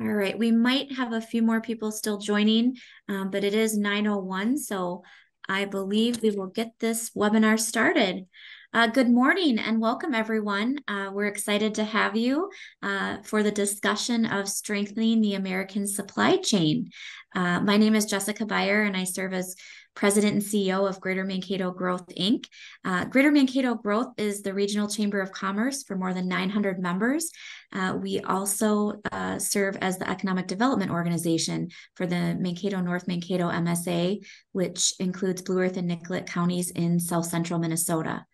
All right, we might have a few more people still joining, but it is 9:01, so I believe we will get this webinar started. Good morning and welcome, everyone. We're excited to have you for the discussion of strengthening the American supply chain. My name is Jessica Beyer, and I serve as President and CEO of Greater Mankato Growth, Inc. Greater Mankato Growth is the regional chamber of commerce for more than 900 members. We also serve as the economic development organization for the Mankato North Mankato MSA, which includes Blue Earth and Nicollet counties in South Central Minnesota.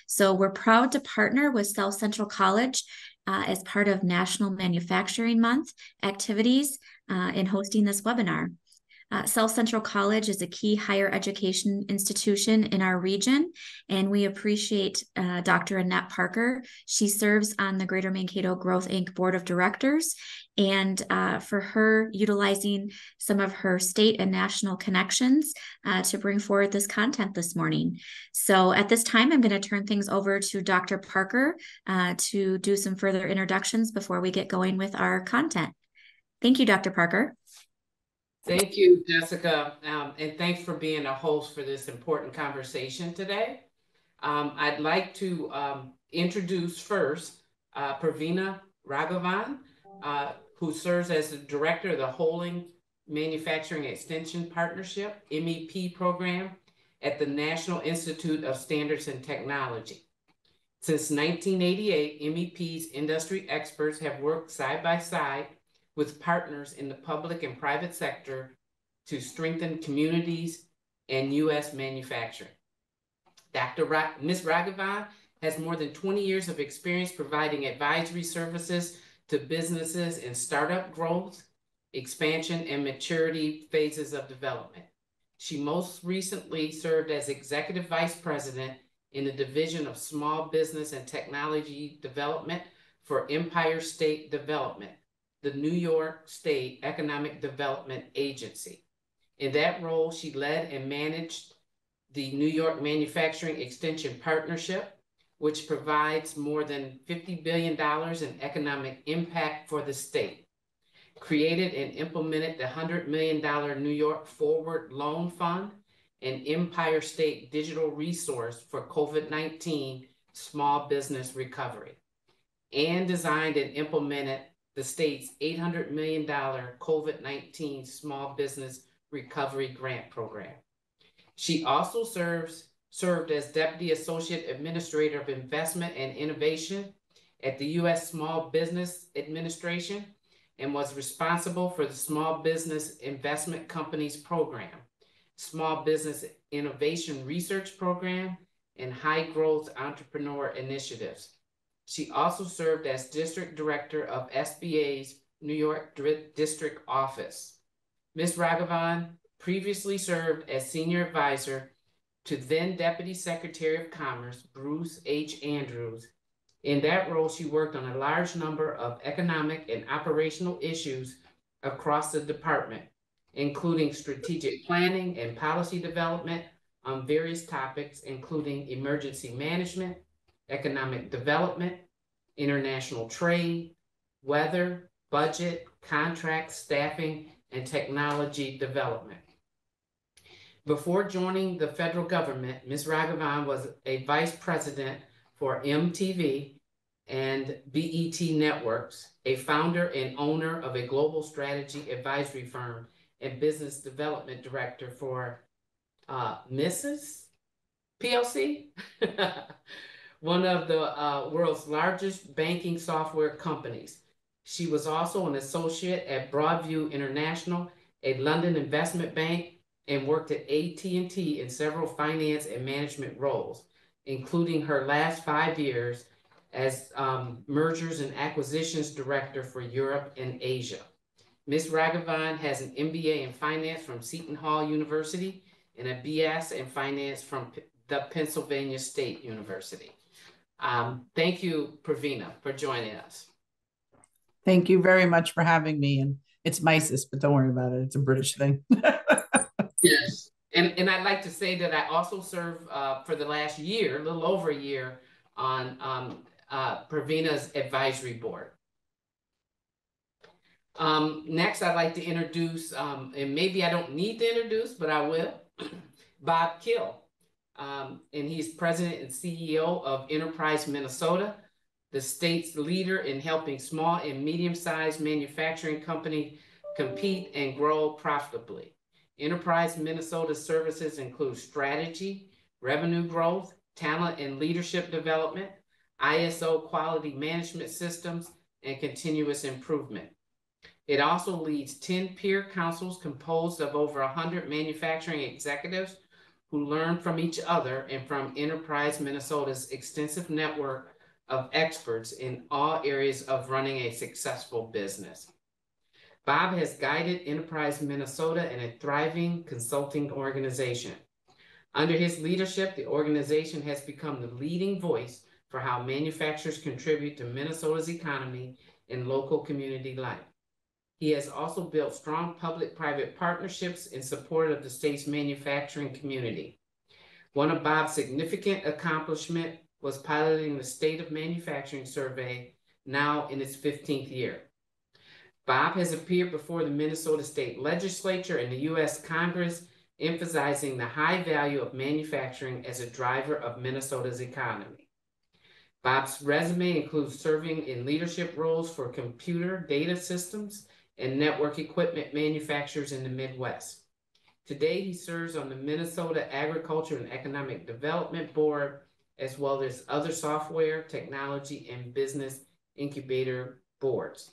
So we're proud to partner with South Central College as part of National Manufacturing Month activities in hosting this webinar. South Central College is a key higher education institution in our region, and we appreciate Dr. Annette Parker. She serves on the Greater Mankato Growth, Inc. Board of Directors, and for her utilizing some of her state and national connections to bring forward this content this morning. So at this time, I'm going to turn things over to Dr. Parker to do some further introductions before we get going with our content. Thank you, Dr. Parker. Thank you, Jessica, and thanks for being a host for this important conversation today. I'd like to introduce first Pravina Raghavan, who serves as the Director of the Hollings Manufacturing Extension Partnership, MEP program at the National Institute of Standards and Technology. Since 1988, MEP's industry experts have worked side by side with partners in the public and private sector to strengthen communities and U.S. manufacturing. Ms. Raghavan has more than 20 years of experience providing advisory services to businesses in startup growth, expansion, and maturity phases of development. She most recently served as Executive Vice President in the Division of Small Business and Technology Development for Empire State Development, the New York State Economic Development Agency. In that role, she led and managed the New York Manufacturing Extension Partnership, which provides more than $50 billion in economic impact for the state. Created and implemented the $100 million New York Forward Loan Fund and Empire State Digital Resource for COVID-19 small business recovery, and designed and implemented the state's $800 million COVID-19 Small Business Recovery Grant Program. She also served as Deputy Associate Administrator of Investment and Innovation at the U.S. Small Business Administration and was responsible for the Small Business Investment Companies Program, Small Business Innovation Research Program, and High Growth Entrepreneur Initiatives. She also served as District Director of SBA's New York District Office. Ms. Raghavan previously served as Senior Advisor to then Deputy Secretary of Commerce, Bruce H. Andrews. In that role, she worked on a large number of economic and operational issues across the department, including strategic planning and policy development on various topics, including emergency management, economic development, international trade, weather, budget, contracts, staffing, and technology development. Before joining the federal government, Ms. Raghavan was a vice president for MTV and BET Networks, a founder and owner of a global strategy advisory firm and business development director for Mrs. PLC, one of the world's largest banking software companies. She was also an associate at Broadview International, a London investment bank, and worked at AT&T in several finance and management roles, including her last 5 years as Mergers and Acquisitions Director for Europe and Asia. Ms. Raghavan has an MBA in Finance from Seton Hall University and a BS in Finance from the Pennsylvania State University. Thank you, Pravina, for joining us. Thank you very much for having me. And it's Mises, but don't worry about it. It's a British thing. Yes. And I'd like to say that I also serve for the last year, a little over a year, on Pravina's advisory board. Next, I'd like to introduce, and maybe I don't need to introduce, but I will, Bob Kill. And he's president and CEO of Enterprise Minnesota, the state's leader in helping small and medium-sized manufacturing companies compete and grow profitably. Enterprise Minnesota's services include strategy, revenue growth, talent and leadership development, ISO quality management systems, and continuous improvement. It also leads 10 peer councils composed of over 100 manufacturing executives who learn from each other and from Enterprise Minnesota's extensive network of experts in all areas of running a successful business. Bob has guided Enterprise Minnesota in a thriving consulting organization. Under his leadership, the organization has become the leading voice for how manufacturers contribute to Minnesota's economy and local community life. He has also built strong public-private partnerships in support of the state's manufacturing community. One of Bob's significant accomplishments was piloting the State of Manufacturing Survey, now in its 15th year. Bob has appeared before the Minnesota State Legislature and the U.S. Congress, emphasizing the high value of manufacturing as a driver of Minnesota's economy. Bob's resume includes serving in leadership roles for computer data systems and network equipment manufacturers in the Midwest. Today, he serves on the Minnesota Agriculture and Economic Development Board, as well as other software, technology, and business incubator boards.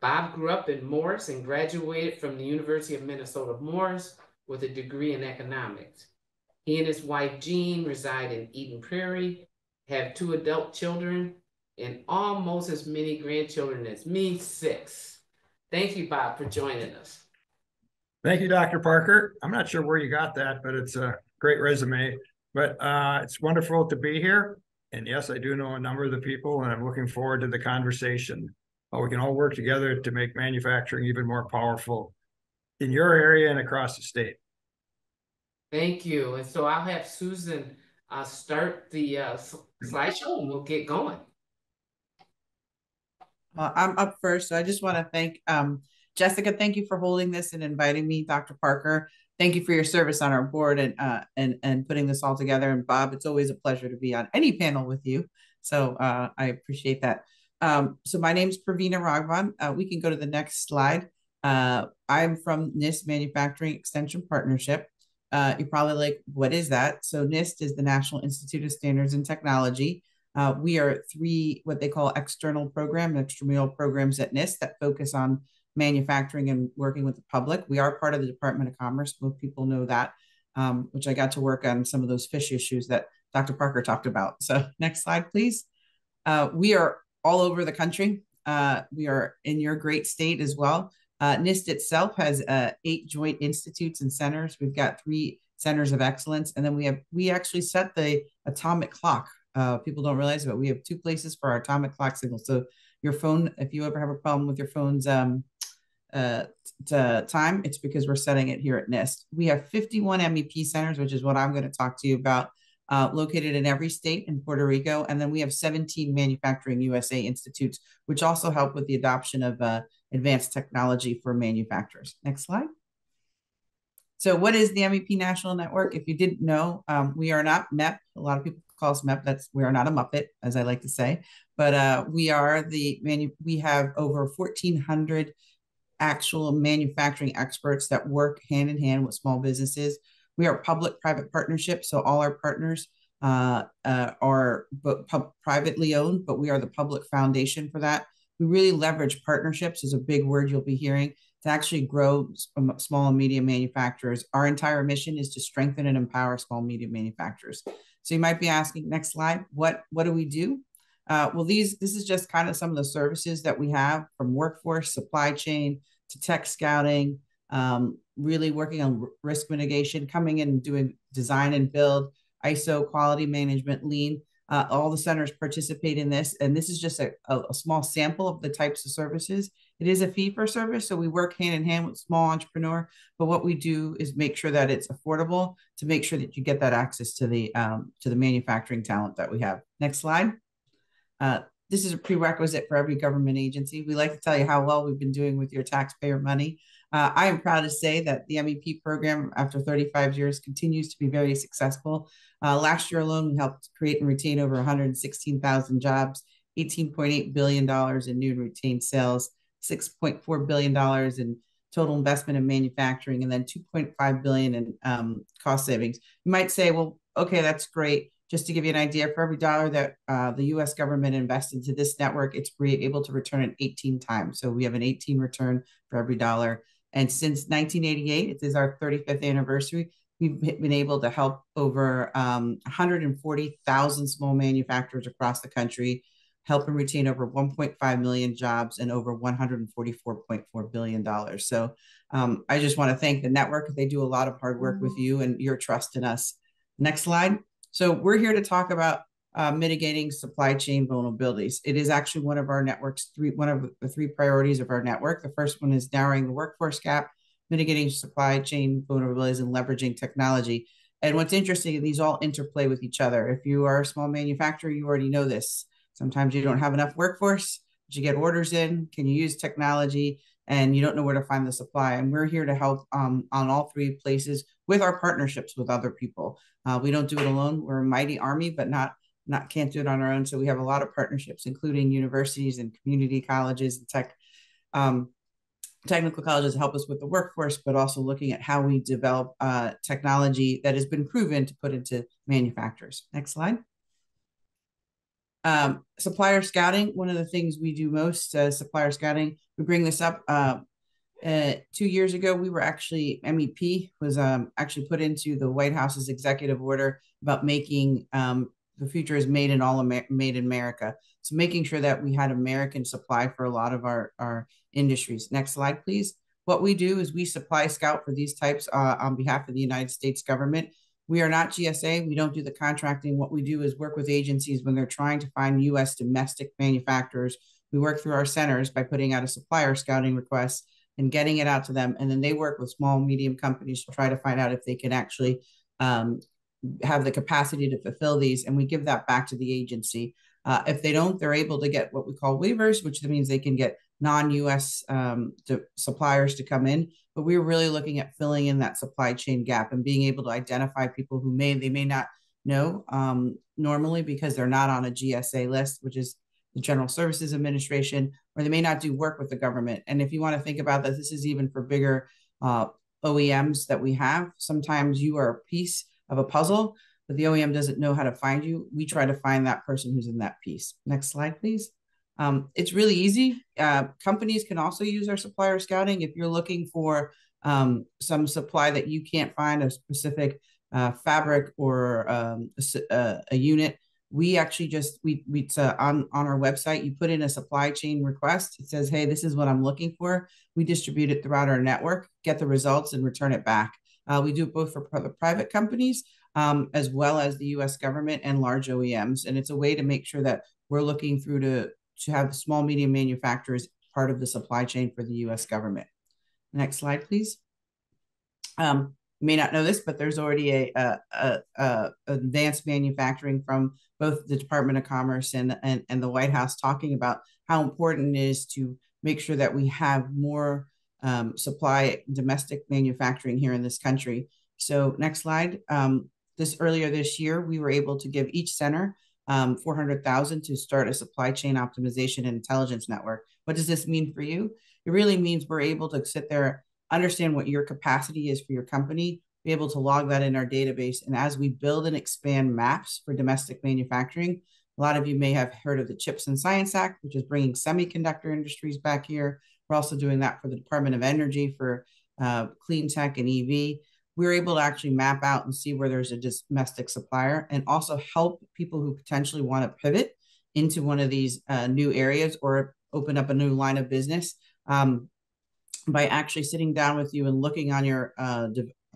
Bob grew up in Morris and graduated from the University of Minnesota Morris with a degree in economics. He and his wife, Jean, reside in Eden Prairie, have 2 adult children, and almost as many grandchildren as me, 6. Thank you, Bob, for joining us. Thank you, Dr. Parker. I'm not sure where you got that, but it's a great resume. But it's wonderful to be here. And yes, I do know a number of the people, and I'm looking forward to the conversation. We can all work together to make manufacturing even more powerful in your area and across the state. Thank you. And so I'll have Susan start the slideshow and we'll get going. I'm up first, so I just want to thank Jessica. Thank you for holding this and inviting me, Dr. Parker. Thank you for your service on our board and putting this all together. And Bob, it's always a pleasure to be on any panel with you. So I appreciate that. So my name is Pravina Raghavan. We can go to the next slide. I'm from NIST Manufacturing Extension Partnership. You're probably like, what is that? So NIST is the National Institute of Standards and Technology. We are 3 what they call extramural programs at NIST that focus on manufacturing and working with the public. We are part of the Department of Commerce. Most people know that, which I got to work on some of those fish issues that Dr. Parker talked about. So next slide, please. We are all over the country. We are in your great state as well. NIST itself has 8 joint institutes and centers. We've got 3 centers of excellence. And then we actually set the atomic clock. People don't realize, but we have 2 places for our atomic clock signal. So your phone, if you ever have a problem with your phone's time, it's because we're setting it here at NIST. We have 51 MEP centers, which is what I'm going to talk to you about, located in every state in Puerto Rico. And then we have 17 Manufacturing USA institutes, which also help with the adoption of advanced technology for manufacturers. Next slide. So what is the MEP National Network? If you didn't know, we are not MEP. A lot of people call us MEP. We are not a Muppet, as I like to say, but we have over 1,400 actual manufacturing experts that work hand in hand with small businesses. We are public-private partnerships, so all our partners are privately owned, but we are the public foundation for that. We really leverage partnerships, is a big word you'll be hearing, to actually grow small and medium manufacturers. Our entire mission is to strengthen and empower small and medium manufacturers. So you might be asking, next slide, what do we do? Well, this is just kind of some of the services that we have, from workforce, supply chain, to tech scouting, really working on risk mitigation, coming in and doing design and build, ISO quality management, lean. All the centers participate in this, and this is just a small sample of the types of services. It is a fee for service, so we work hand in hand with small entrepreneur, but what we do is make sure that it's affordable, to make sure that you get that access to the manufacturing talent that we have. Next slide. This is a prerequisite for every government agency. We like to tell you how well we've been doing with your taxpayer money. I am proud to say that the MEP program, after 35 years, continues to be very successful. Last year alone, we helped create and retain over 116,000 jobs, $18.8 billion in new and retained sales, $6.4 billion in total investment in manufacturing, and then $2.5 billion in cost savings. You might say, well, okay, that's great. Just to give you an idea, for every dollar that the U.S. government invests into this network, it's able to return it 18 times. So we have an 18 return for every dollar. And since 1988, it is our 35th anniversary, we've been able to help over 140,000 small manufacturers across the country, help and retain over 1.5 million jobs and over $144.4 billion. So I just want to thank the network. They do a lot of hard work with you and your trust in us. Next slide. So we're here to talk about mitigating supply chain vulnerabilities. It is actually one of our network's one of the three priorities of our network. The first one is narrowing the workforce gap, mitigating supply chain vulnerabilities, and leveraging technology. And what's interesting, these all interplay with each other. If you are a small manufacturer, you already know this. Sometimes you don't have enough workforce, but you get orders in. Can you use technology? And you don't know where to find the supply. And we're here to help on all three places with our partnerships with other people. We don't do it alone. We're a mighty army, but can't do it on our own. So we have a lot of partnerships, including universities and community colleges and technical colleges to help us with the workforce, but also looking at how we develop technology that has been proven to put into manufacturers. Next slide. Supplier scouting, one of the things we do most, supplier scouting, we bring this up. 2 years ago, we were actually, MEP was actually put into the White House's executive order about making the future is made in America. So making sure that we had American supply for a lot of our industries. Next slide, please. What we do is we supply scout for these types on behalf of the United States government. We are not GSA. We don't do the contracting. What we do is work with agencies when they're trying to find U.S. domestic manufacturers. We work through our centers by putting out a supplier scouting request and getting it out to them. And then they work with small, medium companies to try to find out if they can actually have the capacity to fulfill these. And we give that back to the agency. If they don't, they're able to get what we call waivers, which means they can get non-U.S. Suppliers to come in. But we're really looking at filling in that supply chain gap and being able to identify people who they may not know normally because they're not on a GSA list, which is the General Services Administration, or they may not do work with the government. And if you want to think about that, this is even for bigger OEMs that we have. Sometimes you are a piece of a puzzle, but the OEM doesn't know how to find you. We try to find that person who's in that piece. Next slide, please. It's really easy. Companies can also use our supplier scouting. If you're looking for some supply that you can't find, a specific fabric or a unit, we actually it's on our website, you put in a supply chain request. It says, hey, this is what I'm looking for. We distribute it throughout our network, get the results, and return it back. We do it both for the private companies as well as the U.S. government and large OEMs. And it's a way to make sure that we're looking through to have small, medium manufacturers part of the supply chain for the U.S. government. Next slide, please. You may not know this, but there's already a advanced manufacturing from both the Department of Commerce and the White House talking about how important it is to make sure that we have more supply domestic manufacturing here in this country. So next slide. Earlier this year, we were able to give each center $400,000 to start a supply chain optimization and intelligence network. What does this mean for you? It really means we're able to sit there, understand what your capacity is for your company, be able to log that in our database. And as we build and expand maps for domestic manufacturing, a lot of you may have heard of the CHIPS and Science Act, which is bringing semiconductor industries back here. We're also doing that for the Department of Energy for clean tech and EV. We're able to actually map out and see where there's a domestic supplier and also help people who potentially want to pivot into one of these new areas or open up a new line of business by actually sitting down with you and looking on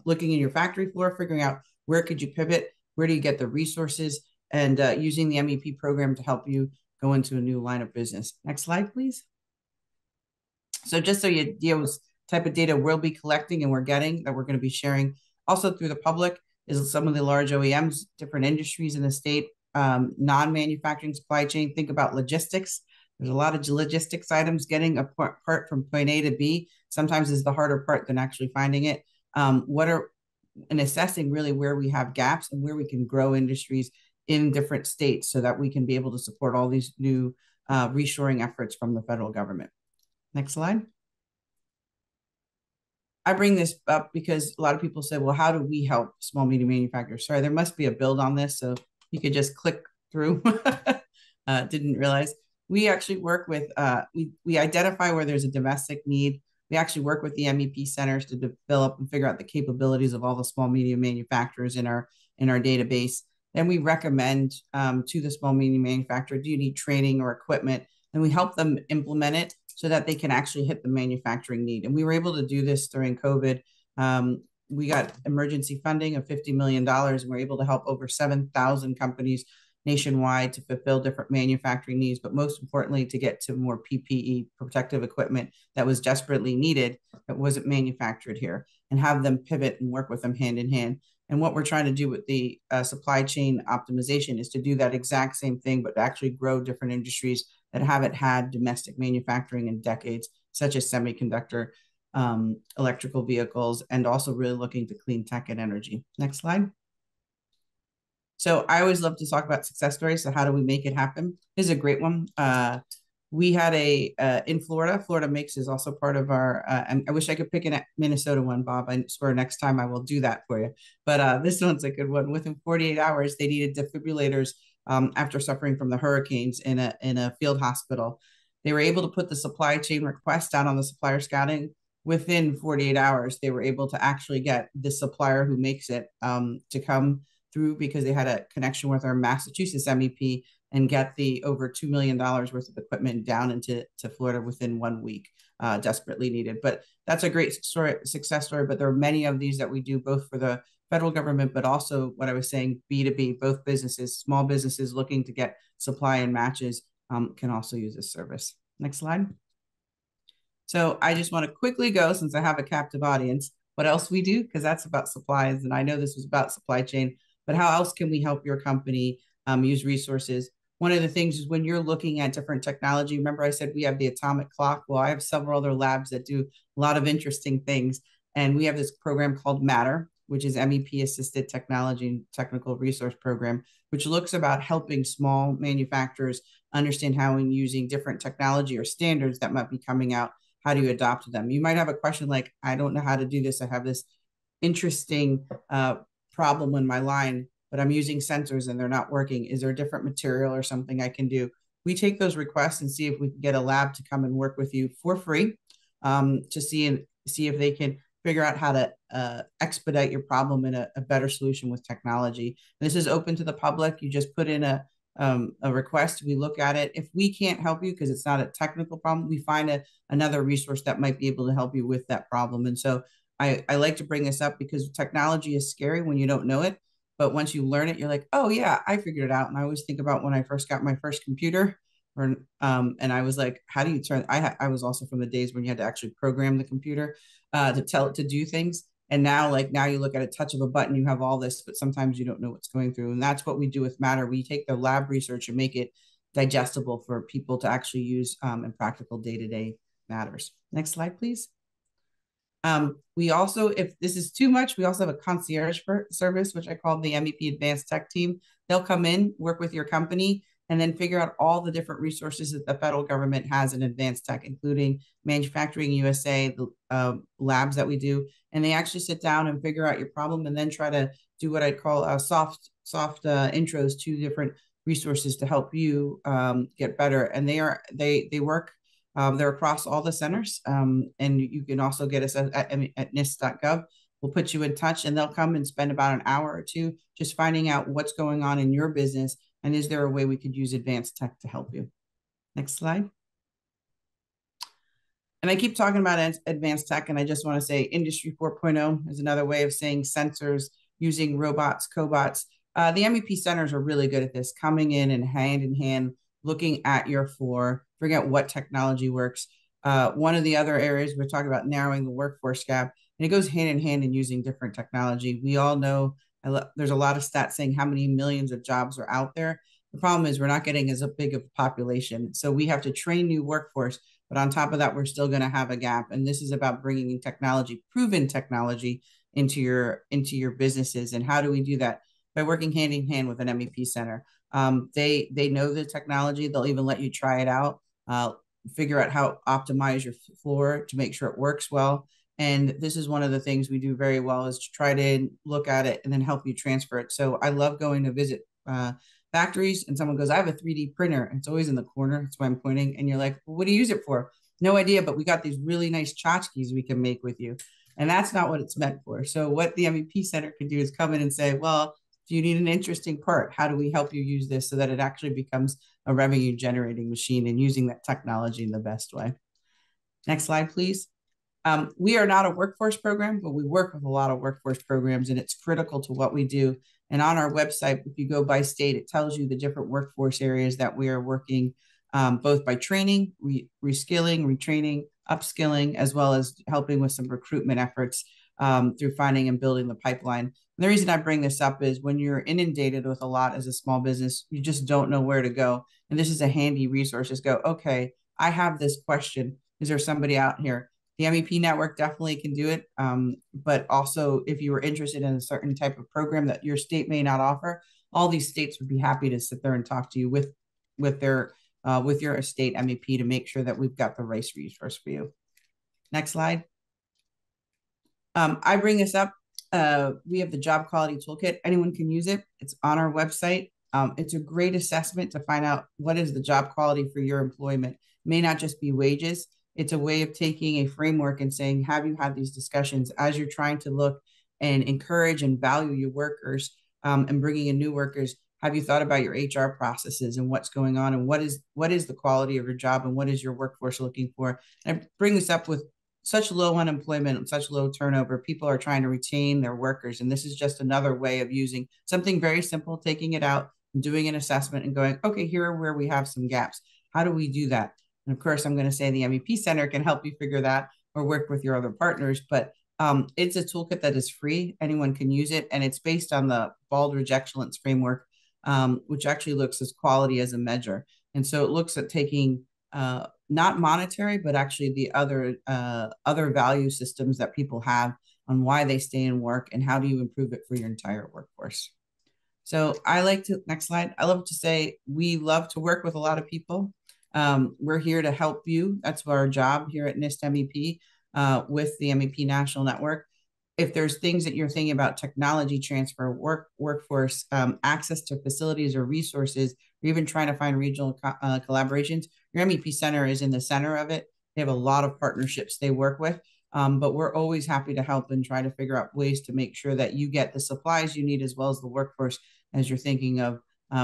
looking in your factory floor, figuring out where could you pivot, where do you get the resources, and using the MEP program to help you go into a new line of business. Next slide, please. So just so you deal with type of data we'll be collecting and we're getting that we're going to be sharing also through the public is some of the large OEMs, different industries in the state non-manufacturing supply chain. Think about logistics. There's a lot of logistics items. Getting a part from point A to B sometimes is the harder part than actually finding it. And assessing really where we have gaps and where we can grow industries in different states so that we can be able to support all these new reshoring efforts from the federal government. Next slide. I bring this up because a lot of people say, well, how do we help small, medium manufacturers? Sorry, there must be a build on this, so you could just click through. Didn't realize. We actually work with, we identify where there's a domestic need. We actually work with the MEP centers to develop and figure out the capabilities of all the small, medium manufacturers in our database. Then we recommend to the small, medium manufacturer, do you need training or equipment? And we help them implement it so that they can actually hit the manufacturing need. And we were able to do this during COVID. We got emergency funding of $50 million, and we're able to help over 7,000 companies nationwide to fulfill different manufacturing needs, but most importantly, to get to more PPE, protective equipment that was desperately needed that wasn't manufactured here, and have them pivot and work with them hand in hand. And what we're trying to do with the supply chain optimization is to do that exact same thing, but actually grow different industries that haven't had domestic manufacturing in decades, such as semiconductor, electrical vehicles, and also really looking to clean tech and energy. Next slide. So I always love to talk about success stories. So how do we make it happen? This is a great one. We had in Florida. Florida Makes is also part of our, I wish I could pick a Minnesota one, Bob. I swear next time I will do that for you. But this one's a good one. Within 48 hours, they needed defibrillators after suffering from the hurricanes in a field hospital. They were able to put the supply chain request out on the supplier scouting. Within 48 hours, they were able to actually get the supplier who makes it to come through because they had a connection with our Massachusetts MEP and get the over $2 million worth of equipment down into Florida within 1 week, desperately needed. But that's a great success story. But there are many of these that we do both for the federal government, but also what I was saying, B2B, both businesses, small businesses looking to get supply and matches can also use this service. Next slide. So I just want to quickly go, since I have a captive audience, what else we do, because that's about supplies. And I know this was about supply chain, but how else can we help your company use resources? One of the things is when you're looking at different technology, remember I said we have the atomic clock? Well, I have several other labs that do a lot of interesting things. And we have this program called Matter, which is MEP Assisted Technology and Technical Resource Program, which looks about helping small manufacturers understand how in using different technology or standards that might be coming out, how do you adopt them? You might have a question like, I don't know how to do this. I have this interesting problem in my line, but I'm using sensors and they're not working. Is there a different material or something I can do? We take those requests and see if we can get a lab to come and work with you for free to see if they can figure out how to expedite your problem in a better solution with technology. And this is open to the public. You just put in a request. We look at it. If we can't help you because it's not a technical problem, we find another resource that might be able to help you with that problem. And so I like to bring this up because technology is scary when you don't know it. But once you learn it, you're like, oh, yeah, I figured it out. And I always think about when I first got my first computer. And I was like, how do you turn? I was also from the days when you had to actually program the computer to tell it to do things. And now you look at a touch of a button, you have all this, but sometimes you don't know what's going through. And that's what we do with Matter. We take the lab research and make it digestible for people to actually use in practical day-to-day matters. Next slide, please. We also, if this is too much, we also have a concierge service, which I call the MEP Advanced Tech Team. They'll come in, work with your company, and then figure out all the different resources that the federal government has in advanced tech, including Manufacturing USA, the labs that we do. And they actually sit down and figure out your problem and then try to do what I'd call soft intros to different resources to help you get better. And they work, they're across all the centers. And you can also get us at NIST.gov. We'll put you in touch and they'll come and spend about an hour or two just finding out what's going on in your business. And is there a way we could use advanced tech to help you? Next slide. And I keep talking about advanced tech, and I just want to say Industry 4.0 is another way of saying sensors, using robots, cobots. The MEP centers are really good at this, coming in hand, looking at your floor, figuring out what technology works. One of the other areas we're talking about narrowing the workforce gap, and it goes hand in hand in using different technology. We all know there's a lot of stats saying how many millions of jobs are out there. The problem is we're not getting as big of a population. So we have to train new workforce. But on top of that, we're still going to have a gap. And this is about bringing in technology, proven technology into your businesses. And how do we do that? By working hand in hand with an MEP center. They know the technology. They'll even let you try it out, figure out how to optimize your floor to make sure it works well. And this is one of the things we do very well, is to try to look at it and then help you transfer it. So I love going to visit factories, and someone goes, I have a 3D printer. And it's always in the corner. That's why I'm pointing. And you're like, well, what do you use it for? No idea, but we got these really nice tchotchkes we can make with you. And that's not what it's meant for. So what the MEP Center can do is come in and say, well, do you need an interesting part? How do we help you use this so that it actually becomes a revenue generating machine, and using that technology in the best way? Next slide, please. We are not a workforce program, but we work with a lot of workforce programs, and it's critical to what we do. And on our website, if you go by state, it tells you the different workforce areas that we are working, both by training, reskilling, retraining, upskilling, as well as helping with some recruitment efforts through finding and building the pipeline. And the reason I bring this up is when you're inundated with a lot as a small business, you just don't know where to go. And this is a handy resource. Just go, okay, I have this question. Is there somebody out here? The MEP network definitely can do it. But also, if you were interested in a certain type of program that your state may not offer, all these states would be happy to sit there and talk to you with your estate MEP to make sure that we've got the right resource for you. Next slide. I bring this up. We have the job quality toolkit. Anyone can use it. It's on our website. It's a great assessment to find out what is the job quality for your employment. It may not just be wages. It's a way of taking a framework and saying, have you had these discussions as you're trying to look and encourage and value your workers, and bringing in new workers? Have you thought about your HR processes and what's going on, and what is the quality of your job, and what is your workforce looking for? And I bring this up with such low unemployment and such low turnover. People are trying to retain their workers. And this is just another way of using something very simple, taking it out and doing an assessment and going, okay, here are where we have some gaps. How do we do that? And of course, I'm going to say the MEP Center can help you figure that, or work with your other partners. But it's a toolkit that is free. Anyone can use it. And it's based on the Baldrige Excellence Framework, which actually looks at quality as a measure. And so it looks at taking not monetary, but actually the other value systems that people have on why they stay in work, and how do you improve it for your entire workforce. So next slide. I love to say we love to work with a lot of people. We're here to help you. That's our job here at NIST MEP, with the MEP National Network. If there's things that you're thinking about, technology transfer, workforce, access to facilities or resources, or even trying to find regional collaborations, your MEP Center is in the center of it. They have a lot of partnerships they work with, but we're always happy to help and try to figure out ways to make sure that you get the supplies you need, as well as the workforce, as you're thinking of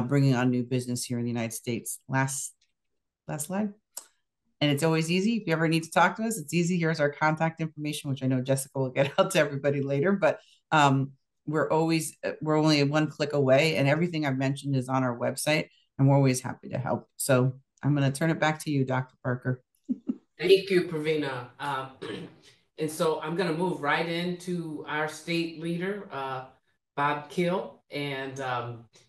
bringing on new business here in the United States. Last slide. And it's always easy. If you ever need to talk to us, it's easy. Here's our contact information, which I know Jessica will get out to everybody later. But we're only one click away, and everything I've mentioned is on our website, and we're always happy to help. So I'm going to turn it back to you, Dr. Parker. Thank you, Pravina. And so I'm going to move right into our state leader, Bob Kill, and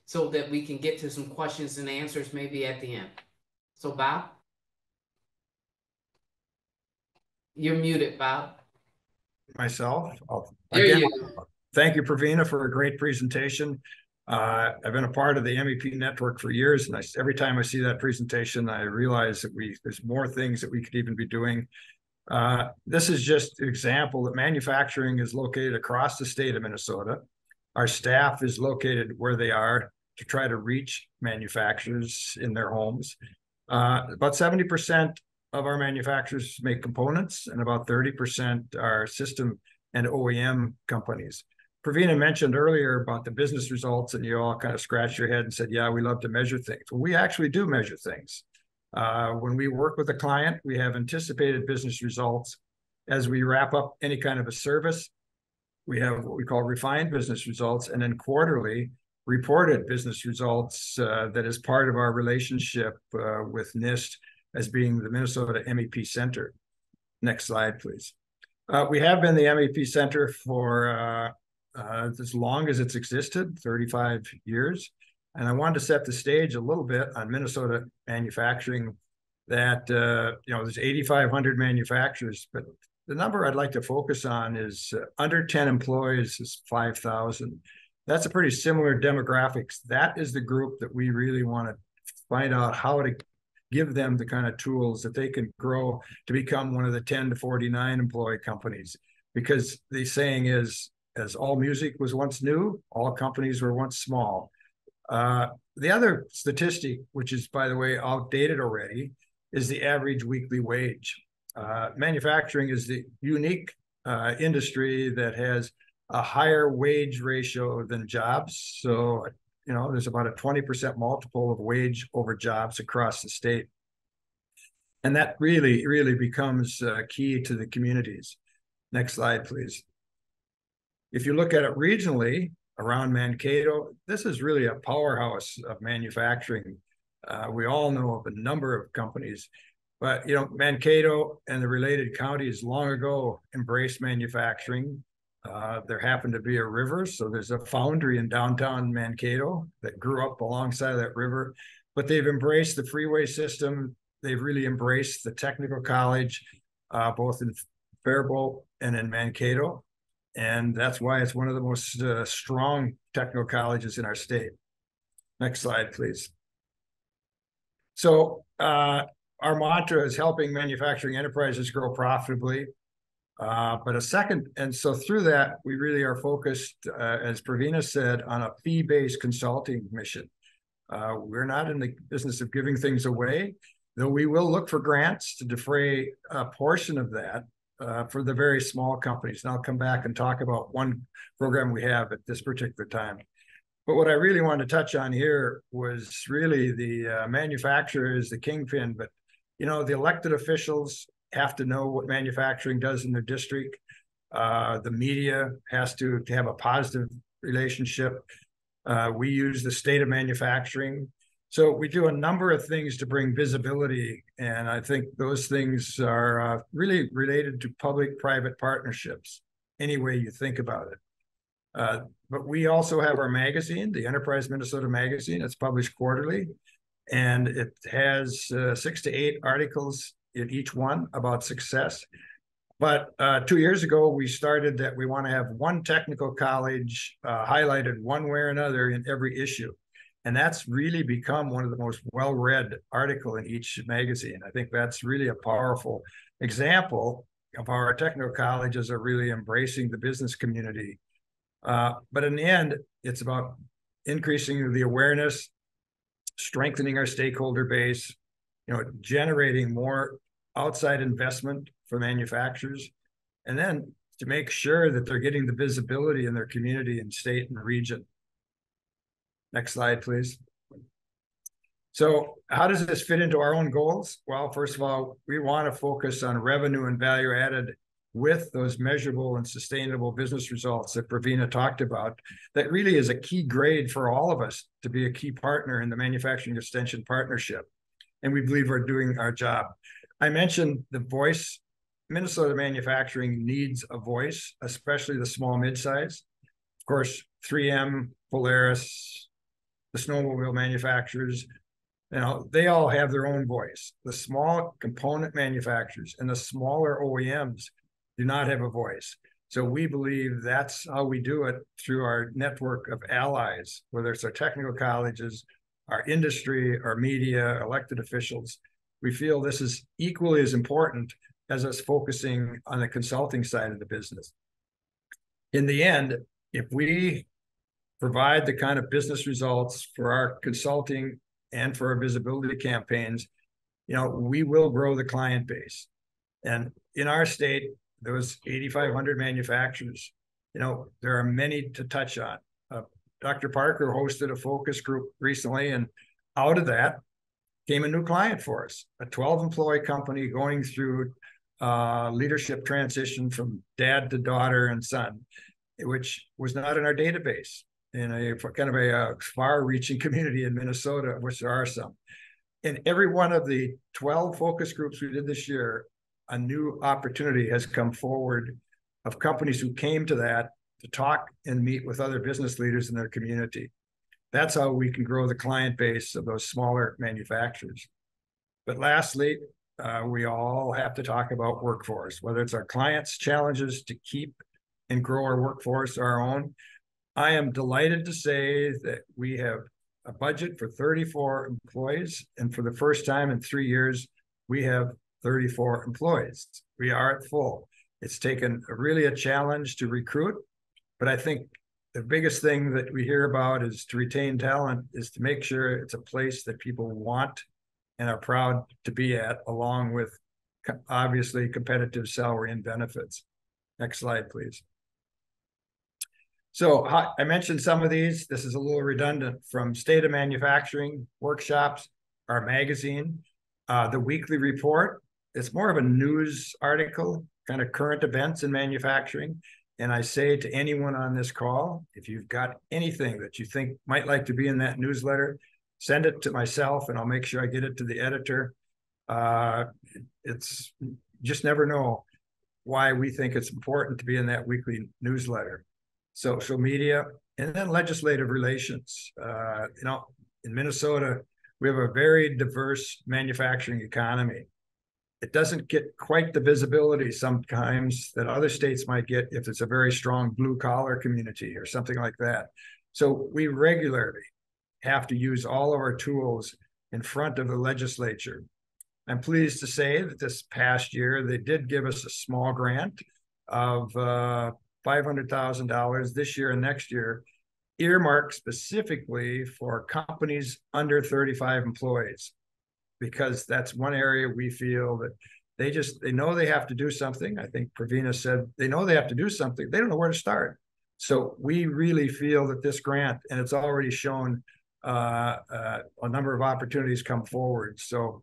so that we can get to some questions and answers maybe at the end. So Bob? You're muted, Bob. Myself? There you go. Thank you, Pravina, for a great presentation. I've been a part of the MEP network for years, and every time I see that presentation, I realize that there's more things that we could even be doing. This is just an example that manufacturing is located across the state of Minnesota. Our staff is located where they are to try to reach manufacturers in their homes. About 70% of our manufacturers make components, and about 30% are system and OEM companies. Pravina mentioned earlier about the business results, and you all kind of scratched your head and said, yeah, we love to measure things. Well, we actually do measure things. When we work with a client, we have anticipated business results. As we wrap up any kind of a service, we have what we call refined business results, and then quarterly reported business results that is part of our relationship with NIST as being the Minnesota MEP Center. Next slide, please. We have been the MEP Center for as long as it's existed, 35 years. And I wanted to set the stage a little bit on Minnesota manufacturing that, there's 8,500 manufacturers, but the number I'd like to focus on is under 10 employees is 5,000. That's a pretty similar demographics. That is the group that we really want to find out how to give them the kind of tools that they can grow to become one of the 10 to 49 employee companies. Because the saying is, as all music was once new, all companies were once small. The other statistic, which is, by the way, outdated already, is the average weekly wage. Manufacturing is the unique industry that has a higher wage ratio than jobs. So, there's about a 20% multiple of wage over jobs across the state. And that really, really becomes key to the communities. Next slide, please. If you look at it regionally around Mankato, this is really a powerhouse of manufacturing. We all know of a number of companies, but Mankato and the related counties long ago embraced manufacturing. There happened to be a river, so there's a foundry in downtown Mankato that grew up alongside of that river, but they've embraced the freeway system. They've really embraced the technical college, both in Faribault and in Mankato. And that's why it's one of the most strong technical colleges in our state. Next slide, please. So our mantra is helping manufacturing enterprises grow profitably. So through that, we really are focused, as Pravina said, on a fee-based consulting mission. We're not in the business of giving things away, though we will look for grants to defray a portion of that for the very small companies. And I'll come back and talk about one program we have at this particular time. But what I really wanted to touch on here was really the manufacturer is the kingpin, but the elected officials have to know what manufacturing does in their district. The media has to have a positive relationship. We use the state of manufacturing. So we do a number of things to bring visibility. And I think those things are really related to public-private partnerships, any way you think about it. But we also have our magazine, the Enterprise Minnesota magazine. It's published quarterly, and it has 6 to 8 articles in each one about success. But 2 years ago, we started that we want to have one technical college highlighted one way or another in every issue. And that's really become one of the most well-read article in each magazine. I think that's really a powerful example of how our technical colleges are really embracing the business community. But in the end, it's about increasing the awareness, strengthening our stakeholder base, generating more outside investment for manufacturers, and then to make sure that they're getting the visibility in their community and state and region. Next slide, please. So how does this fit into our own goals? Well, first of all, we want to focus on revenue and value added with those measurable and sustainable business results that Pravina talked about. That really is a key grade for all of us to be a key partner in the Manufacturing Extension Partnership. And we believe we're doing our job. I mentioned the voice. Minnesota manufacturing needs a voice, especially the small mid-size. Of course, 3M, Polaris, the snowmobile manufacturers, they all have their own voice. The small component manufacturers and the smaller OEMs do not have a voice. So we believe that's how we do it, through our network of allies, whether it's our technical colleges, our industry, our media, elected officials. We feel this is equally as important as us focusing on the consulting side of the business. In the end, if we provide the kind of business results for our consulting and for our visibility campaigns, we will grow the client base. And in our state, those 8,500 manufacturers, there are many to touch on. Dr. Parker hosted a focus group recently, and out of that came a new client for us, a 12-employee company going through leadership transition from dad to daughter and son, which was not in our database in a kind of a far-reaching community in Minnesota, of which there are some. In every one of the 12 focus groups we did this year, a new opportunity has come forward of companies who came to that to talk and meet with other business leaders in their community. That's how we can grow the client base of those smaller manufacturers. But lastly, we all have to talk about workforce, whether it's our clients' challenges to keep and grow our workforce, our own. I am delighted to say that we have a budget for 34 employees, and for the first time in 3 years, we have 34 employees. We are at full. It's taken really a challenge to recruit, but I think the biggest thing that we hear about is to retain talent, is to make sure it's a place that people want and are proud to be at, along with obviously competitive salary and benefits. Next slide, please. So I mentioned some of these. This is a little redundant. From State of Manufacturing workshops, our magazine, the weekly report. It's more of a news article, kind of current events in manufacturing. And I say to anyone on this call, if you've got anything that you think might like to be in that newsletter, send it to myself and I'll make sure I get it to the editor. It's just never know why we think it's important to be in that weekly newsletter. Social media, and then legislative relations. In Minnesota, we have a very diverse manufacturing economy. It doesn't get quite the visibility sometimes that other states might get if it's a very strong blue collar community or something like that. So we regularly have to use all of our tools in front of the legislature. I'm pleased to say that this past year, they did give us a small grant of $500,000 this year and next year, earmarked specifically for companies under 35 employees, because that's one area we feel that they know they have to do something. I think Pravina said they know they have to do something. They don't know where to start. So we really feel that this grant, and it's already shown a number of opportunities come forward. So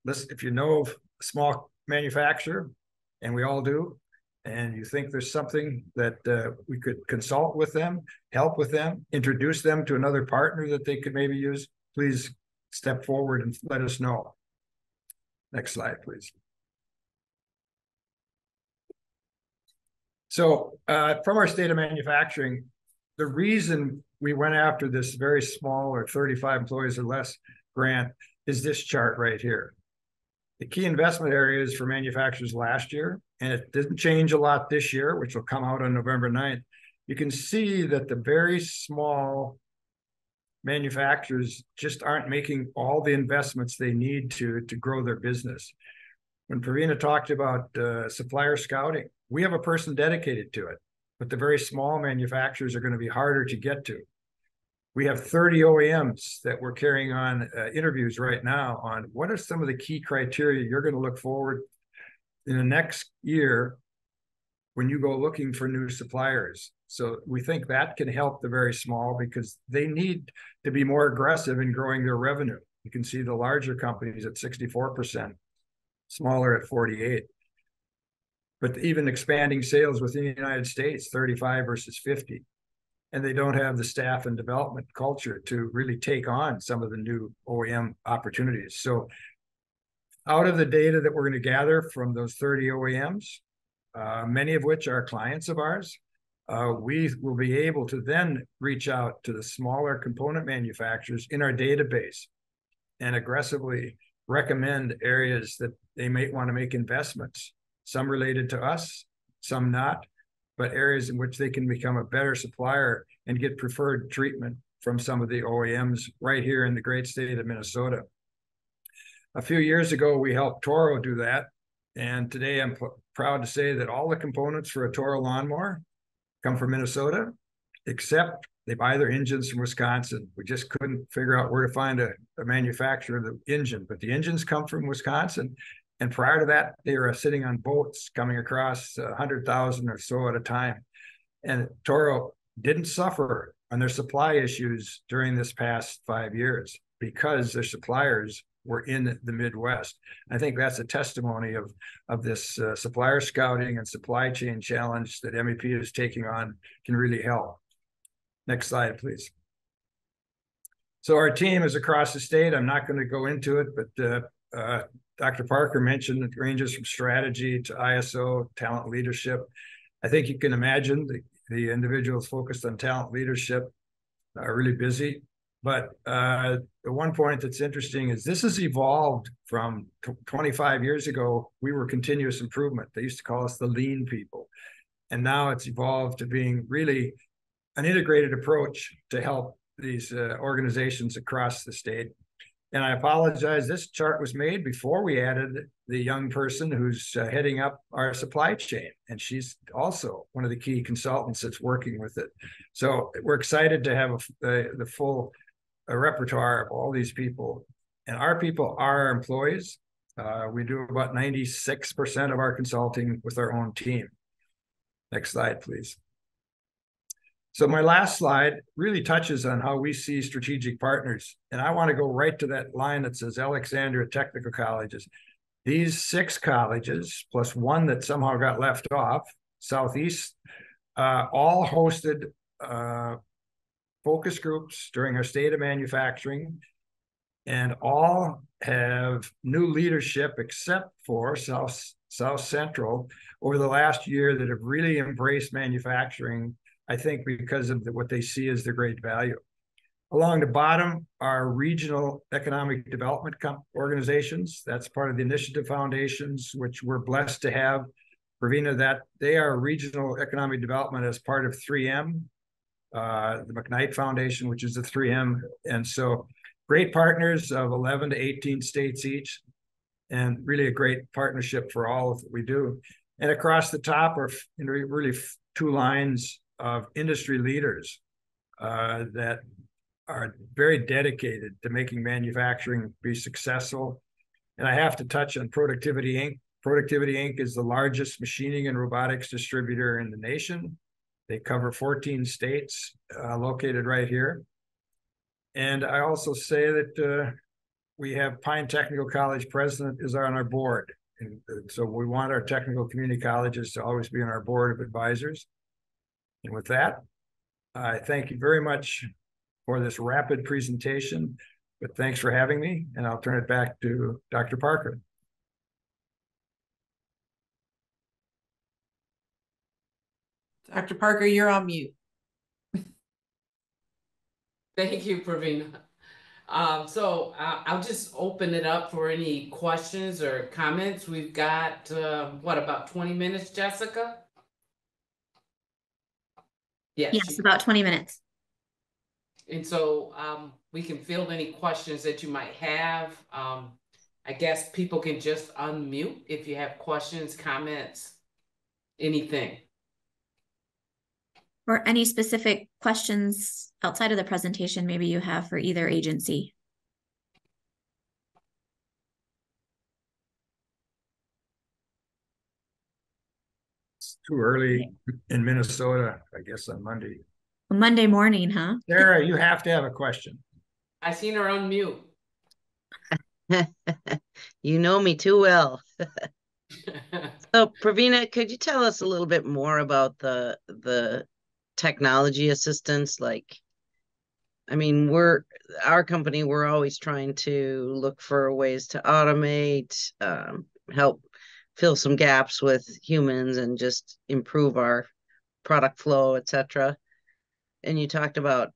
listen, if you know of a small manufacturer, and we all do, and you think there's something that we could consult with them, help with them, introduce them to another partner that they could maybe use, please step forward and let us know. Next slide, please. So from our State of Manufacturing, the reason we went after this very small or 35 employees or less grant is this chart right here. The key investment areas for manufacturers last year, and it didn't change a lot this year, which will come out on November 9th. You can see that the very small manufacturers just aren't making all the investments they need to grow their business. When Pravina talked about supplier scouting, we have a person dedicated to it, but the very small manufacturers are going to be harder to get to. We have 30 OEMs that we're carrying on interviews right now on what are some of the key criteria you're going to look forward in the next year when you go looking for new suppliers. So we think that can help the very small, because they need to be more aggressive in growing their revenue. You can see the larger companies at 64%, smaller at 48%. But even expanding sales within the United States, 35 versus 50. And they don't have the staff and development culture to really take on some of the new OEM opportunities. So out of the data that we're going to gather from those 30 OEMs, many of which are clients of ours, we will be able to then reach out to the smaller component manufacturers in our database and aggressively recommend areas that they might want to make investments, some related to us, some not, but areas in which they can become a better supplier and get preferred treatment from some of the OEMs right here in the great state of Minnesota. A few years ago, we helped Toro do that. And today I'm proud to say that all the components for a Toro lawnmower come from Minnesota, except they buy their engines from Wisconsin. We just couldn't figure out where to find a manufacturer of the engine, but the engines come from Wisconsin. And prior to that, they were sitting on boats coming across 100,000 or so at a time. And Toro didn't suffer on their supply issues during this past 5 years because their suppliers were in the Midwest. I think that's a testimony of this supplier scouting and supply chain challenge that MEP is taking on can really help. Next slide, please. So our team is across the state. I'm not going to go into it, but Dr. Parker mentioned it ranges from strategy to ISO, talent leadership. I think you can imagine the individuals focused on talent leadership are really busy. But the one point that's interesting is this has evolved from 25 years ago. We were continuous improvement. They used to call us the lean people. And now it's evolved to being really an integrated approach to help these organizations across the state. And I apologize, this chart was made before we added the young person who's heading up our supply chain. And she's also one of the key consultants that's working with it. So we're excited to have the full repertoire of all these people. And our people are our employees. We do about 96% of our consulting with our own team. Next slide, please. So my last slide really touches on how we see strategic partners. And I want to go right to that line that says Alexandria Technical Colleges. These 6 colleges, plus one that somehow got left off, Southeast, all hosted focus groups during our state of manufacturing, and all have new leadership except for South Central over the last year that have really embraced manufacturing, I think because of what they see as the great value. Along the bottom are regional economic development organizations. That's part of the initiative foundations, which we're blessed to have. Pravina, that they are regional economic development as part of 3M, the McKnight Foundation, which is the 3M. And so great partners of 11 to 18 states each, and really a great partnership for all of what we do. And across the top are really 2 lines of industry leaders that are very dedicated to making manufacturing be successful. And I have to touch on Productivity Inc. Productivity Inc. is the largest machining and robotics distributor in the nation. They cover 14 states, located right here. And I also say that we have Pine Technical College president is on our board. And so we want our technical community colleges to always be on our board of advisors. And with that, I thank you very much for this rapid presentation, but thanks for having me, and I'll turn it back to Dr. Parker. Dr. Parker, you're on mute. Thank you, Pravina. So I'll just open it up for any questions or comments. We've got, what, about 20 minutes, Jessica? Yes, about 20 minutes. And so we can field any questions that you might have. I guess people can just unmute if you have questions, comments, anything. Or any specific questions outside of the presentation maybe you have for either agency. It's too early in Minnesota, I guess, on Monday. Monday morning, huh? Sarah, you have to have a question. I seen her unmute. You know me too well. So, Pravina, could you tell us a little bit more about the technology assistance? Like, I mean, our company, we're always trying to look for ways to automate, help fill some gaps with humans and just improve our product flow, etc. And you talked about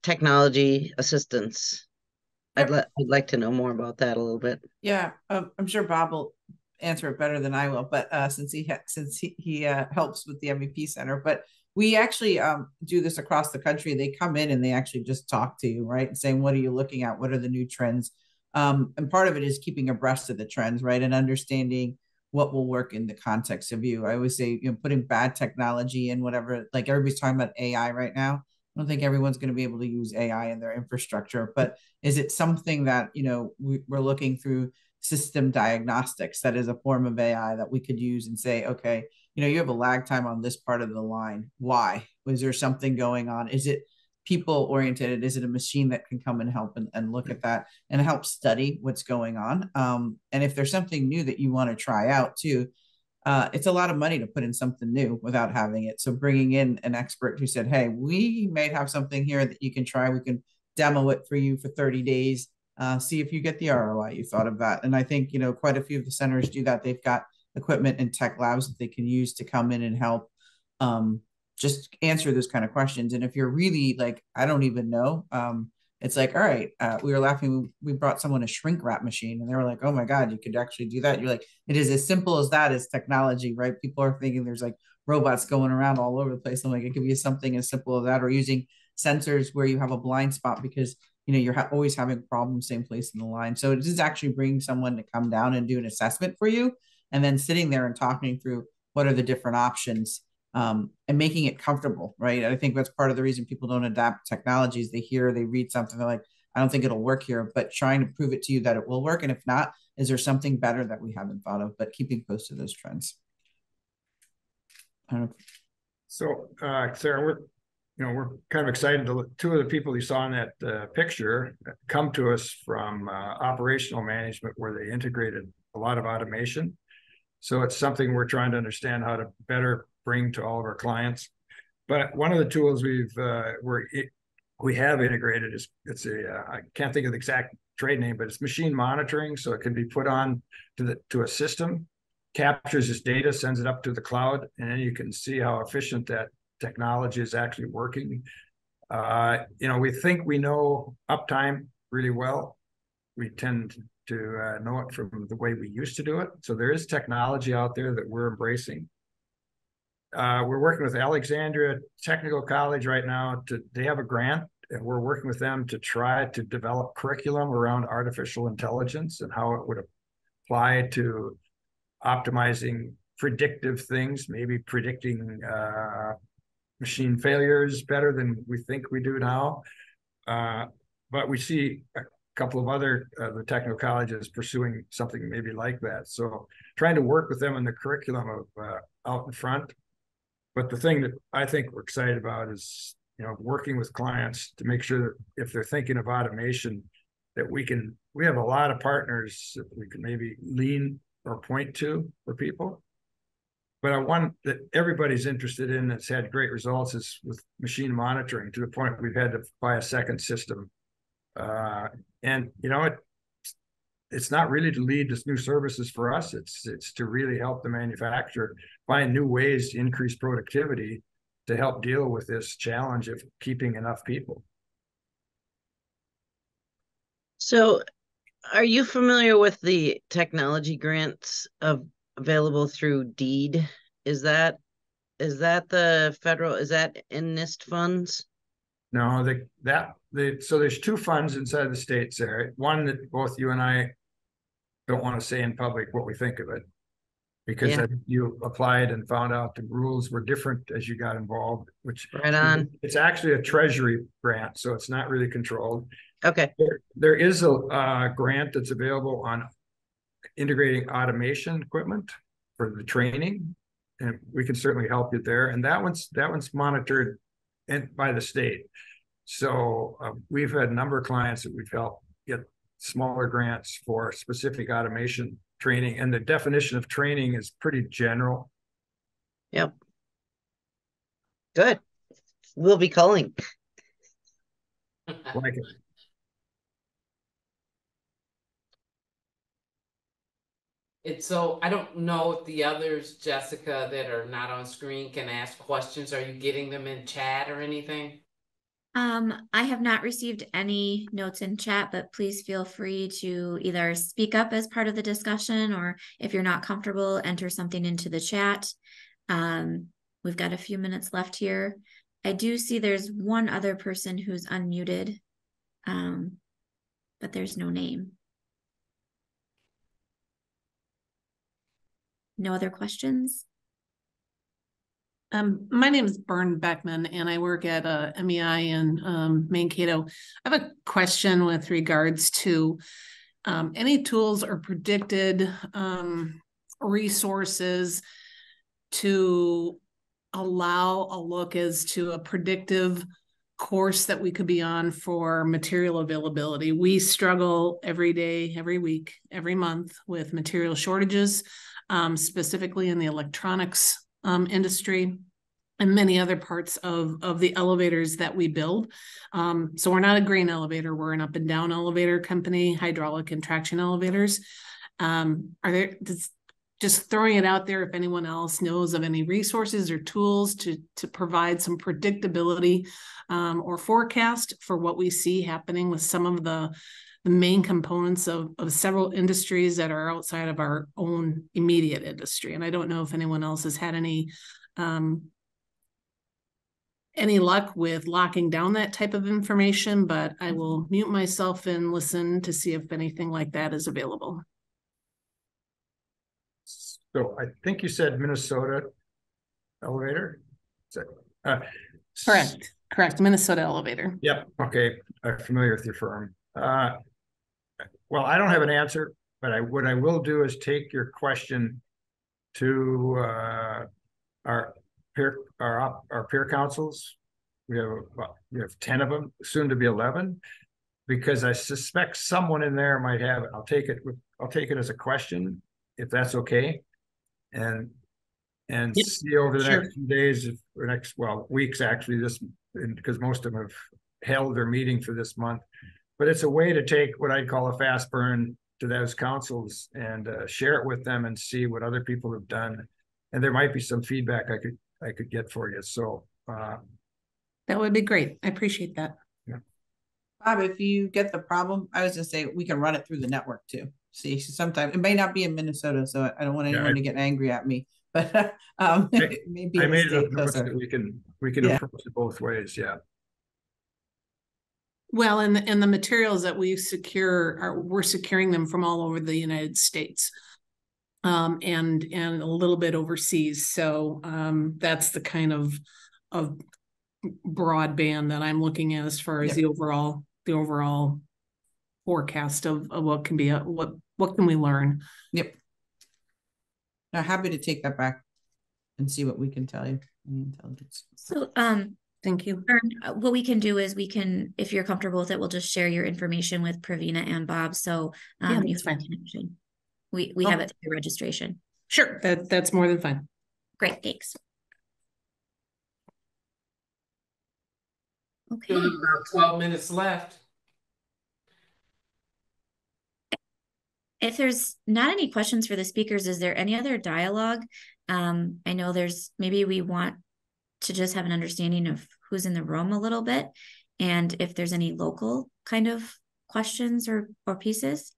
technology assistance. I'd like to know more about that a little bit. Yeah, I'm sure Bob will answer it better than I will, but since he helps with the MVP Center, but we actually do this across the country. They come in and they actually just talk to you, right? And saying, what are you looking at? What are the new trends? And part of it is keeping abreast of the trends, right? And understanding what will work in the context of you. I always say, putting bad technology in whatever, like everybody's talking about AI right now. I don't think everyone's going to be able to use AI in their infrastructure, but is it something that, we're looking through system diagnostics that is a form of AI that we could use and say, okay, you have a lag time on this part of the line. Why? Was there something going on? Is it people oriented? Is it a machine that can come and help and look at that and help study what's going on? And if there's something new that you want to try out too, it's a lot of money to put in something new without having it. So bringing in an expert who said, hey, we may have something here that you can try. We can demo it for you for 30 days. See if you get the ROI you thought of that. And I think, quite a few of the centers do that. They've got equipment and tech labs that they can use to come in and help just answer those kind of questions. And if you're really like, I don't even know, It's like, all right, we were laughing. We brought someone a shrink wrap machine, and they were like, "Oh my God, you could actually do that." You're like, it is as simple as that as technology, right? People are thinking there's like robots going around all over the place. I'm like, it could be something as simple as that, or using sensors where you have a blind spot because you're always having problems same place in the line. So it is actually bringing someone to come down and do an assessment for you, and then sitting there and talking through what are the different options, and making it comfortable, right? I think that's part of the reason people don't adapt technologies. They hear, they read something, they're like, I don't think it'll work here, but trying to prove it to you that it will work. And if not, is there something better that we haven't thought of, but keeping close to those trends. I don't know. So, Sarah, we're kind of excited to look. Two of the people you saw in that picture come to us from operational management, where they integrated a lot of automation. So it's something we're trying to understand how to better bring to all of our clients. But one of the tools we have integrated is I can't think of the exact trade name, but it's machine monitoring. So it can be put on to a system, captures this data, sends it up to the cloud, and then you can see how efficient that technology is actually working. We think we know uptime really well. We tend to know it from the way we used to do it. So there is technology out there that we're embracing. We're working with Alexandria Technical College right now. They have a grant, and we're working with them to try to develop curriculum around artificial intelligence and how it would apply to optimizing predictive things, maybe predicting machine failures better than we think we do now. But we see a couple of other the technical colleges pursuing something maybe like that. So trying to work with them in the curriculum of out in front. But the thing that I think we're excited about is, working with clients to make sure that if they're thinking of automation, that we have a lot of partners that we can maybe lean or point to for people. But one that everybody's interested in that's had great results is with machine monitoring, to the point we've had to buy a second system. And it's not really to lead to new services for us. It's to really help the manufacturer find new ways to increase productivity to help deal with this challenge of keeping enough people. So, are you familiar with the technology grants available through DEED? Is that the federal? Is that in NIST funds? No, so there's two funds inside the states there. One that both you and I don't want to say in public what we think of it, because you applied and found out the rules were different as you got involved, which right on. It's actually a treasury grant, so it's not really controlled. Okay. There is a grant that's available on integrating automation equipment for the training, and we can certainly help you there. And that one's monitored by the state. So we've had a number of clients that we've helped get smaller grants for specific automation training, and the definition of training is pretty general. Yep. Good. We'll be calling. Like it. So I don't know if the others, Jessica, that are not on screen can ask questions. Are you getting them in chat or anything? I have not received any notes in chat, but please feel free to either speak up as part of the discussion, or if you're not comfortable, enter something into the chat. We've got a few minutes left here. I do see there's one other person who's unmuted, but there's no name. No other questions? My name is Bern Beckman, and I work at MEI in Mankato. I have a question with regards to any tools or predicted resources to allow a look as to a predictive course that we could be on for material availability. We struggle every day, every week, every month with material shortages, specifically in the electronics industry and many other parts of the elevators that we build. So we're not a grain elevator, we're an up and down elevator company, hydraulic and traction elevators. just throwing it out there if anyone else knows of any resources or tools to provide some predictability or forecast for what we see happening with some of the main components of several industries that are outside of our own immediate industry. And I don't know if anyone else has had any luck with locking down that type of information, but I will mute myself and listen to see if anything like that is available. So I think you said Minnesota elevator. Correct. Minnesota elevator. Yep. Okay. I'm familiar with your firm. Well, I don't have an answer, but what I will do is take your question to our peer councils. We have 10 of them, soon to be 11, because I suspect someone in there might have it. I'll take it as a question, if that's okay. And yep. See over the next few days or weeks, actually, because most of them have held their meeting for this month. But it's a way to take what I'd call a fast burn to those councils and share it with them and see what other people have done. And there might be some feedback I could get for you. So that would be great. I appreciate that. Yeah. Bob, if you get the problem, I was gonna say we can run it through the network too. See, sometimes it may not be in Minnesota, so I don't want anyone to get angry at me. But maybe I made it that we can approach it both ways. Yeah. Well, and the materials that we secure we're securing them from all over the United States, and a little bit overseas. So that's the kind of broadband that I'm looking at as far as the overall forecast of what can be what can we learn. Yep. Now, happy to take that back and see what we can tell you. Intelligence. So thank you. What we can do is if you're comfortable with it, we'll just share your information with Pravina and Bob. So yeah, you that's fine. Connection. We have it through registration. Sure, that's more than fine. Great, thanks. Okay. We have about 12 minutes left. If there's not any questions for the speakers, is there any other dialogue? I know maybe we want to just have an understanding of who's in the room a little bit, and if there's any local kind of questions or pieces.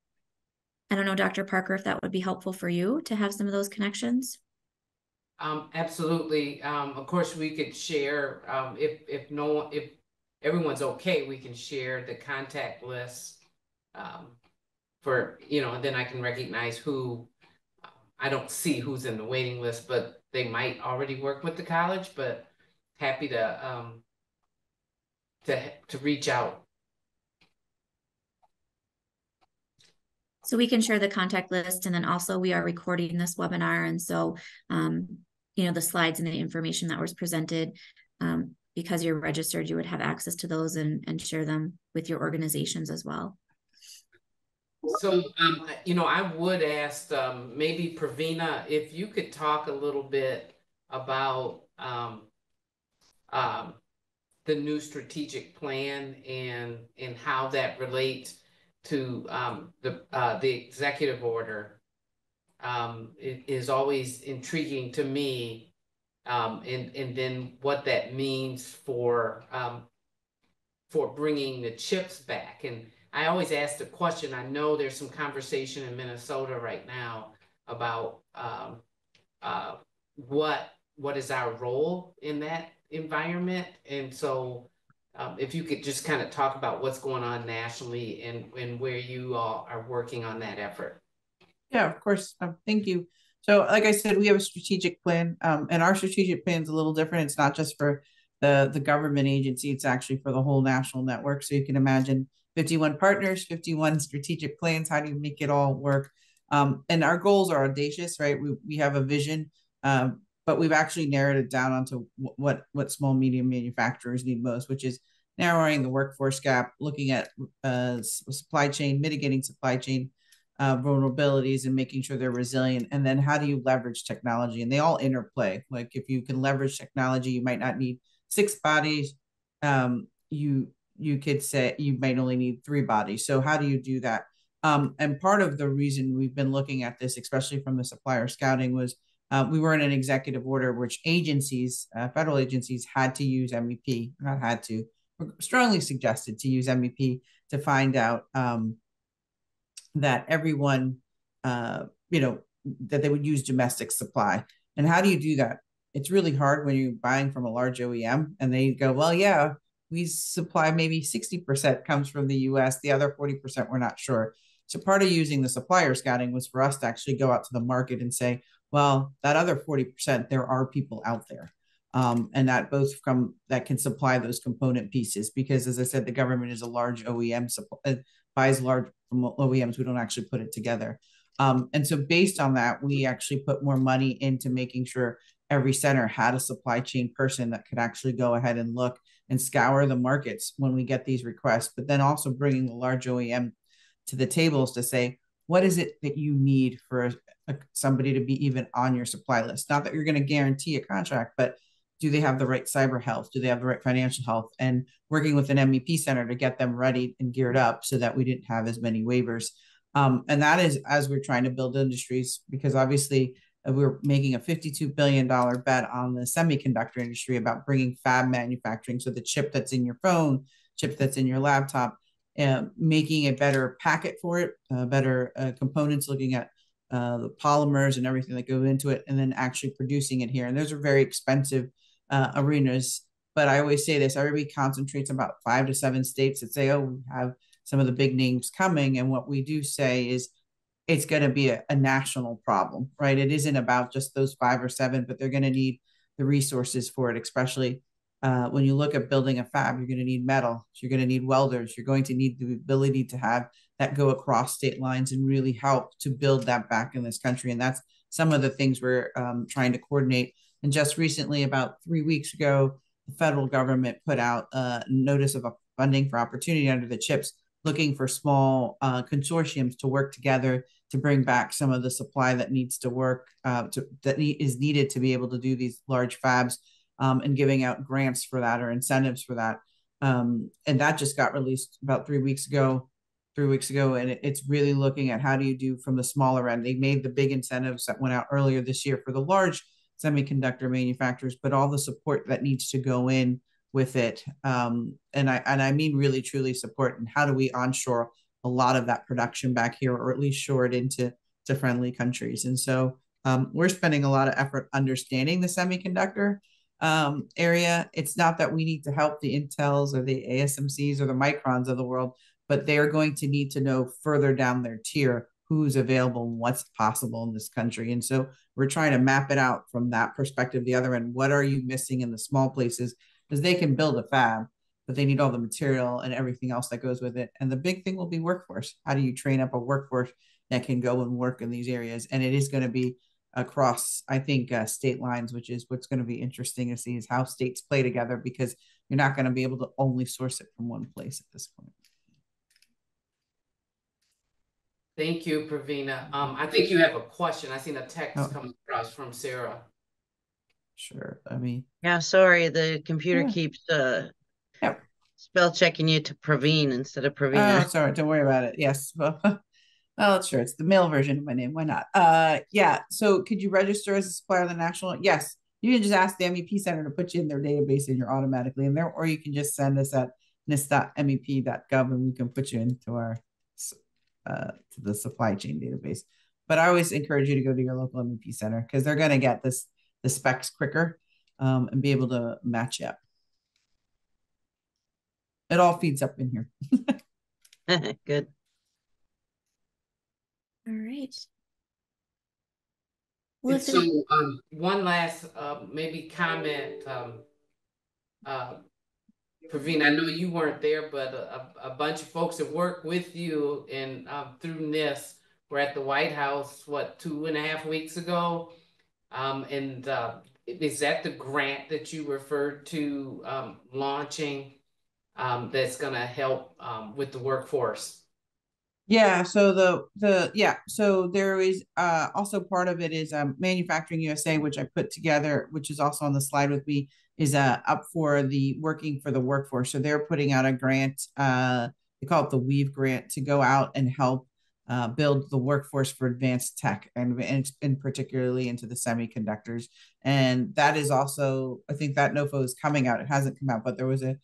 I don't know, Dr. Parker, if that would be helpful for you to have some of those connections. Absolutely. Of course, we could share if everyone's okay, we can share the contact list for, and then I can recognize who. I don't see who's in the waiting list, but they might already work with the college, but happy to reach out. So we can share the contact list, and then also we are recording this webinar. And so, the slides and the information that was presented, because you're registered, you would have access to those and share them with your organizations as well. So, I would ask maybe Pravina, if you could talk a little bit about the new strategic plan and how that relates to the executive order. It is always intriguing to me, and then what that means for bringing the chips back. And I always ask the question, I know there's some conversation in Minnesota right now about what is our role in that environment. And so if you could just kind of talk about what's going on nationally and where you all are working on that effort. Yeah, of course. Thank you. So like I said, we have a strategic plan, and our strategic plan is a little different. It's not just for the government agency, it's actually for the whole national network. So you can imagine 51 partners, 51 strategic plans. How do you make it all work? And our goals are audacious, right? We have a vision, but we've actually narrowed it down onto what small, medium manufacturers need most, which is narrowing the workforce gap, looking at supply chain, mitigating supply chain vulnerabilities and making sure they're resilient. And then how do you leverage technology? And they all interplay. Like if you can leverage technology, you might not need 6 bodies. You could say you might only need 3 bodies. So how do you do that? And part of the reason we've been looking at this, especially from the supplier scouting, was we were in an executive order which agencies, federal agencies, had to use MEP, not had to, strongly suggested to use MEP to find out that everyone, that they would use domestic supply. And how do you do that? It's really hard when you're buying from a large OEM and they go, well, yeah, we supply maybe 60% comes from the US, the other 40% we're not sure. So part of using the supplier scouting was for us to actually go out to the market and say, well, that other 40%, there are people out there. And that both from that can supply those component pieces, because as I said, the government is a large OEM buys large from OEMs. We don't actually put it together. And so based on that, we actually put more money into making sure every center had a supply chain person that could actually go ahead and look and scour the markets when we get these requests, but then also bringing the large OEM to the tables to say, what is it that you need for somebody to be even on your supply list? Not that you're going to guarantee a contract, but do they have the right cyber health? Do they have the right financial health? And working with an MEP center to get them ready and geared up so that we didn't have as many waivers. And that is as we're trying to build industries, because obviously we're making a $52 billion bet on the semiconductor industry about bringing fab manufacturing. So the chip that's in your phone, chip that's in your laptop, making a better packet for it, better components, looking at the polymers and everything that go into it, and then actually producing it here. And those are very expensive arenas. But I always say this, everybody concentrates about 5 to 7 states that say, oh, we have some of the big names coming. And what we do say is it's going to be a national problem, right? It isn't about just those 5 or 7, but they're going to need the resources for it, especially when you look at building a fab. You're going to need metal. You're going to need welders. You're going to need the ability to have that go across state lines and really help to build that back in this country. And that's some of the things we're trying to coordinate. And just recently, about 3 weeks ago, the federal government put out a notice of a funding for opportunity under the CHIPS, looking for small consortiums to work together to bring back some of the supply that needs to work, is needed to be able to do these large fabs, and giving out grants for that or incentives for that. And that just got released about 3 weeks ago. And it's really looking at how do you do from the smaller end. They made the big incentives that went out earlier this year for the large semiconductor manufacturers, but all the support that needs to go in with it. And I mean really truly support. And how do we onshore a lot of that production back here, or at least shore it into friendly countries? And so we're spending a lot of effort understanding the semiconductor area. It's not that we need to help the Intels or the ASMCs or the Microns of the world, but they are going to need to know further down their tier who's available and what's possible in this country. And so we're trying to map it out from that perspective. The other end, what are you missing in the small places? Because they can build a fab, but they need all the material and everything else that goes with it. And the big thing will be workforce. How do you train up a workforce that can go and work in these areas? And it is going to be across, I think, state lines, which is what's going to be interesting to see, is how states play together, because you're not going to be able to only source it from one place at this point. Thank you, Pravina. I think you have a question. I seen a text come across from Sarah. Sure. I mean, Yeah, sorry, the computer keeps yep. spell checking you to Praveen instead of Pravina. Oh, sorry, don't worry about it. Yes. Well, sure, it's the male version of my name. Why not? Yeah. So could you register as a supplier of the national? Yes. You can just ask the MEP center to put you in their database and you're automatically in there, or you can just send us at nis.mep.gov and we can put you into our to the supply chain database. But I always encourage you to go to your local MEP center, because they're going to get the specs quicker, and be able to match up. It all feeds up in here. Good. All right. Well, so one last maybe comment, Pravina, I know you weren't there, but a bunch of folks that work with you and through NIST were at the White House, what, 2.5 weeks ago? And is that the grant that you referred to launching that's going to help with the workforce? Yeah, so so there is also part of it is Manufacturing USA, which I put together, which is also on the slide with me, is up for the Working for the Workforce. So they're putting out a grant, they call it the Weave grant, to go out and help build the workforce for advanced tech and particularly into the semiconductors. And that is also, I think that NOFO is coming out. It hasn't come out, but there was a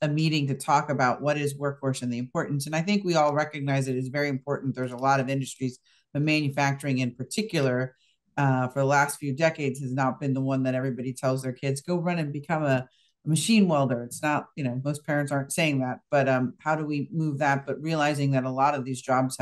meeting to talk about what is workforce and the importance. And I think we all recognize it is very important. There's a lot of industries, but manufacturing in particular, for the last few decades has not been the one that everybody tells their kids, go run and become a machine welder. It's not, most parents aren't saying that, but how do we move that? But realizing that a lot of these jobs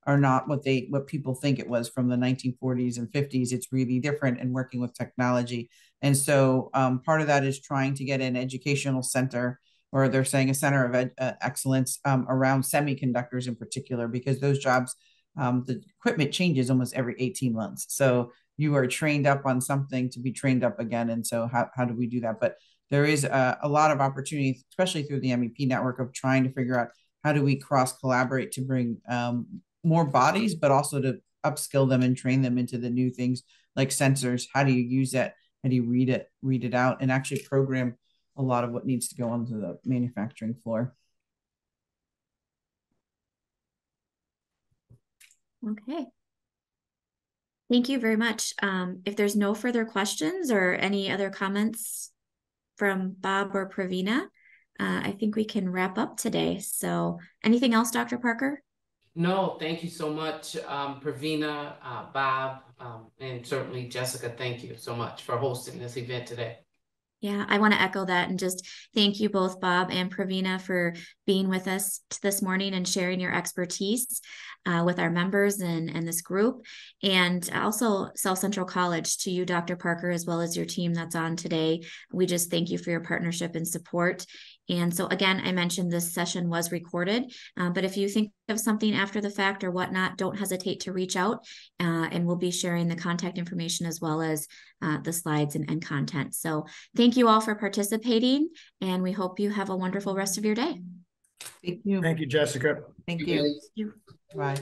are not what people think it was from the 1940s and 50s. It's really different and working with technology. And so part of that is trying to get an educational center, or they're saying a center of excellence around semiconductors in particular, because those jobs, the equipment changes almost every 18 months. So you are trained up on something to be trained up again. And so how do we do that? But there is a lot of opportunity, especially through the MEP network, of trying to figure out how do we cross collaborate to bring more bodies, but also to upskill them and train them into the new things like sensors. How do you use that? How do you read it out, and actually program a lot of what needs to go onto the manufacturing floor? Okay. Thank you very much. If there's no further questions or any other comments from Bob or Pravina, I think we can wrap up today. So anything else, Dr. Parker? No, thank you so much, Pravina, Bob, and certainly Jessica. Thank you so much for hosting this event today. Yeah, I want to echo that and just thank you both, Bob and Pravina, for being with us this morning and sharing your expertise with our members and this group. And also South Central College, to you, Dr. Parker, as well as your team that's on today. We just thank you for your partnership and support. And so again, I mentioned this session was recorded, but if you think of something after the fact or whatnot, don't hesitate to reach out, and we'll be sharing the contact information as well as the slides and content. So thank you all for participating, and we hope you have a wonderful rest of your day. Thank you. Thank you, Jessica. Thank you. You. Bye.